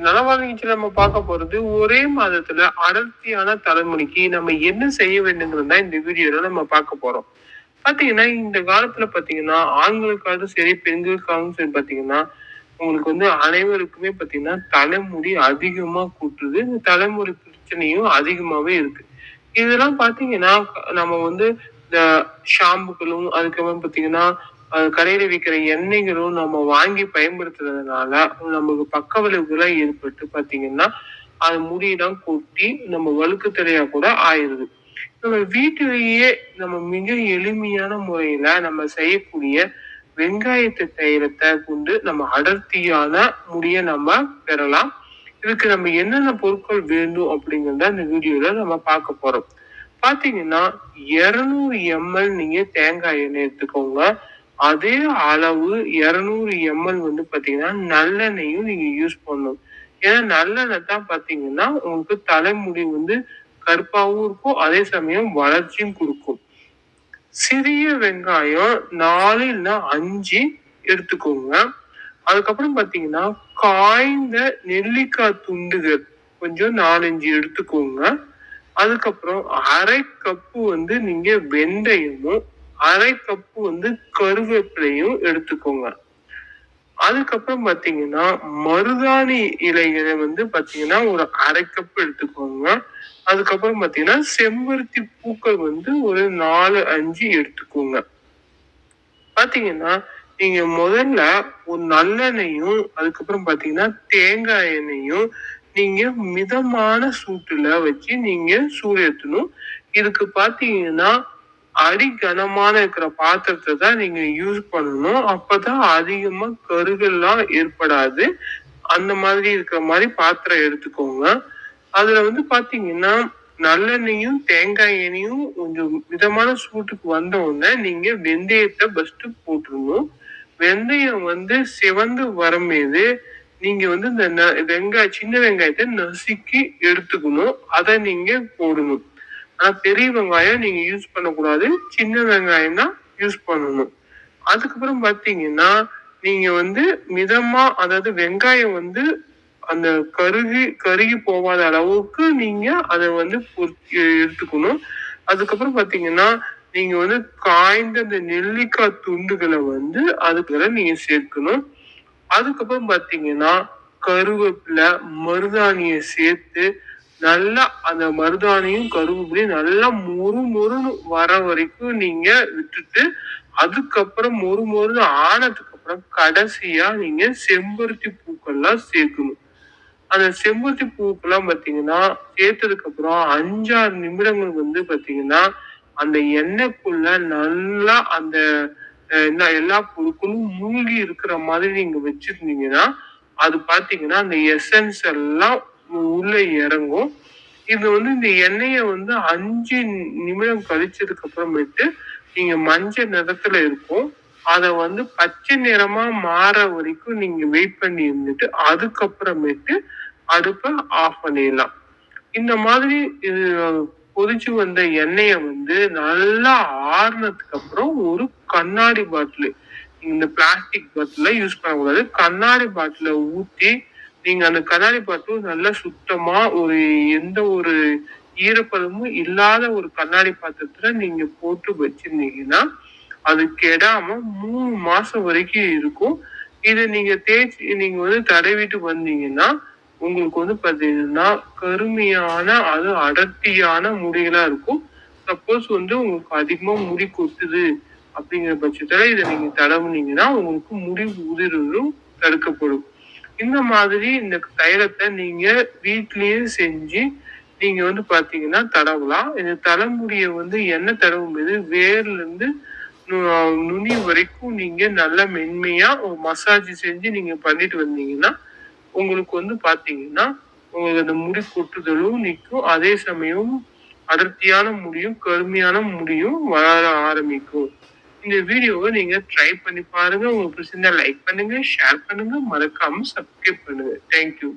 நலவாழ்வு நிகழ்ச்சியில நம்ம பார்க்க போறது, ஒரே மாதத்துல அடர்த்தியான தலைமுடிக்கு நம்ம என்ன செய்ய வேண்டுங்கிறது தான் இந்த வீடியோல நம்ம பார்க்க போறோம். பார்த்தீங்கன்னா, இந்த காலத்துல பார்த்தீங்கன்னா, ஆண்களுக்காகவும் சரி, பெண்களுக்காகவும் சரி பார்த்தீங்கன்னா, உங்களுக்கு அனைவருக்குமே பார்த்தீங்கன்னா, தலைமுடி அதிகமா கொட்டுது. இந்த தலைமுடி பிரச்சனையும் அதிகமாவே இருக்கு. இதெல்லாம் பார்த்தீங்கன்னா, நம்ம இந்த ஷாம்புக்களும், அதுக்கப்புறம் பார்த்தீங்கன்னா, கடையில விக்கிற எண்ணெய்களும் நம்ம வாங்கி பயன்படுத்துறதுனால, நமக்கு பக்க விளைவுகள்லாம் ஏற்பட்டு பார்த்தீங்கன்னா, அது முடியெல்லாம் கொட்டி, நம்ம வழுக்குத்தலையா கூட ஆயிருது. நம்ம வீட்டிலேயே நம்ம மிக எளிமையான முறையில நம்ம செய்யக்கூடிய வெங்காயத்து தைலத்த கொண்டு நம்ம அடர்த்தியான முடிய நம்ம பெறலாம். இதுக்கு நம்ம என்னென்ன பொருட்கள் வேண்டும் அப்படிங்கிறத இந்த வீடியோல நம்ம பார்க்க போறோம். பார்த்தீங்கன்னா, 200 எம்எல் நீங்க தேங்காய் எண்ணெய் எடுத்துக்கோங்க. அதே அளவு 200 எம்எல் பார்த்தீங்கன்னா, நல்லெண்ணெயும் நீங்க யூஸ் பண்ணணும். ஏன்னா நல்லெண்ணெய் தான் பார்த்தீங்கன்னா, உங்களுக்கு தலைமுடி கருப்பாவும் இருக்கும். அதே சமயம் வளர்ச்சியும் குடுக்கும். சிறிய வெங்காயம் 4 இல்ல 5 எடுத்துக்கோங்க. அதுக்கப்புறம் பார்த்தீங்கன்னா, காய்ந்த நெல்லிக்காய் துண்டுகள் கொஞ்சம் 4, 5 எடுத்துக்கோங்க. அதுக்கப்புறம் 1/2 கப்பு நீங்க வெந்தயமும், 1/2 கப்பு கருவேப்பிலையும் எடுத்துக்கோங்க. அதுக்கப்புறம் பார்த்தீங்கன்னா, மருதாணி இலைகள பார்த்தீங்கன்னா, ஒரு 1/2 கப் எடுத்துக்கோங்க. அதுக்கப்புறம் பார்த்தீங்கன்னா, செம்பருத்தி பூக்கள் ஒரு 4, 5 எடுத்துக்கோங்க. பார்த்தீங்கன்னா, நீங்க முதல்ல ஒரு நல்லெண்ணெயும், அதுக்கப்புறம் பார்த்தீங்கன்னா, தேங்காய் எண்ணெயும் நீங்க மிதமான சூட்டுல வச்சு நீங்க சூடு ஏத்தணும். இதுக்கு பார்த்தீங்கன்னா, அடி கனமான இருக்கிற பாத்திரத்த தான் நீங்க யூஸ் பண்ணணும். அப்பதான் அதிகமா கருகல்லாம் ஏற்படாது. அந்த மாதிரி இருக்கிற மாரி பாத்திரம் எடுத்துக்கோங்க. அதுல பார்த்தீங்கன்னா, நல்லெண்ணெயும், தேங்காய் எண்ணெயும் கொஞ்சம் மிதமான சூட்டுக்கு வந்த உடனே நீங்க வெந்தயத்த ஃபர்ஸ்ட்டு போட்டுறணும். வெந்தயம் சிவந்து வரும்போது, நீங்க இந்த சின்ன வெங்காயத்த நசுக்கி எடுத்துக்கணும். அத நீங்க போடணும். ஆனா பெரிய வெங்காயம் நீங்க யூஸ் பண்ணக்கூடாது. சின்ன வெங்காயம் தான் யூஸ் பண்ணணும். அதுக்கப்புறம் பார்த்தீங்கன்னா, நீங்க மிதமா அதாவது வெங்காயம் அந்த கருகி போகாத அளவுக்கு நீங்க அத எடுத்துக்கணும். அதுக்கப்புறம் பார்த்தீங்கன்னா, நீங்க காய்ந்த அந்த நெல்லிக்காய் துண்டுகள அதுக்குள்ள நீங்க சேர்க்கணும். அதுக்கப்புறம் பார்த்தீங்கன்னா, கருவேப்பில, மருதாணிய சேர்த்து நல்லா அந்த மருதாணியும், கருவேப்பிலையும் நல்லா மொறு மொறுன்னு வர வரைக்கும் நீங்க விட்டுட்டு, அதுக்கப்புறம் மொறு மொறுன்னு ஆனதுக்கு அப்புறம் கடைசியா நீங்க செம்பருத்தி பூக்கள்லாம் சேர்க்கணும். அந்த செம்பருத்தி பூக்கெல்லாம் பார்த்தீங்கன்னா, சேர்த்ததுக்கு அப்புறம் 5, 6 நிமிடங்கள் பார்த்தீங்கன்னா, அந்த எண்ணெய்க்குள்ள நல்லா அந்த எல்லா பொருட்களும் மூழ்கி இருக்கிற மாதிரி நீங்க வச்சிருந்தீங்கன்னா, அது பார்த்தீங்கன்னா, அந்த எசன்ஸ் எல்லாம் உள்ள இறங்கும். இது இந்த எண்ணெய 5 நிமிடம் கழிச்சதுக்கு அப்புறமேட்டு, நீங்க மஞ்சள் நிறத்துல இருக்கும். அத பச்சை நிறமா மாற வரைக்கும் நீங்க வெயிட் பண்ணி இருந்துட்டு, அதுக்கப்புறமேட்டு அடுப்ப ஆஃப் பண்ணிடலாம். இந்த மாதிரி இது கொதிச்சு வந்த எண்ணெய நல்லா ஆறுனதுக்கு அப்புறம் ஒரு கண்ணாடி பாட்டிலு, இந்த பிளாஸ்டிக் பாட்டில யூஸ் பண்ணக்கூடாது. கண்ணாடி பாட்டில ஊத்தி, நீங்க அந்த கண்ணாடி பாட்டில் நல்லா சுத்தமா எந்த ஒரு ஈரப்பதமும் இல்லாத ஒரு கண்ணாடி பாத்திரத்துல நீங்க போட்டு வச்சிருந்தீங்கன்னா, அது கெடாம 3 மாசம் வரைக்கும் இருக்கும். இத நீங்க தேய்ச்சு நீங்க தடவிட்டு வந்தீங்கன்னா, உங்களுக்கு பார்த்தீங்கன்னா, கருமையான அதுவும் அடர்த்தியான முடிகளா இருக்கும். சப்போஸ் உங்களுக்கு அதிகமா முடி கொட்டுது அப்படிங்கிற பட்சத்துல இத நீங்க தடவுனீங்கன்னா, உங்களுக்கு முடி உதிர்வதும் தடுக்கப்படும். இந்த மாதிரி இந்த தைலத்த நீங்க வீட்லயே செஞ்சு, நீங்க பார்த்தீங்கன்னா தடவலாம். இந்த தலைமுடிய எண்ணெய் தடவும்போது வேர்ல இருந்து நுனி வரைக்கும் நீங்க நல்லா மென்மையா ஒரு மசாஜ் செஞ்சு நீங்க பண்ணிட்டு வந்தீங்கன்னா, உங்களுக்கு பார்த்தீங்கன்னா, உங்களுக்கு அந்த முடி கொட்டுதலும் நிக்கும். அதே சமயம் அடர்த்தியான முடியும், கருமையான முடியும் வளர ஆரம்பிக்கும். இந்த வீடியோவ நீங்க ட்ரை பண்ணி பாருங்க. உங்களுக்கு பிடிச்சிருந்தா லைக் பண்ணுங்க, ஷேர் பண்ணுங்க, மறக்காம சப்ஸ்கிரைப் பண்ணுங்க. Thank you.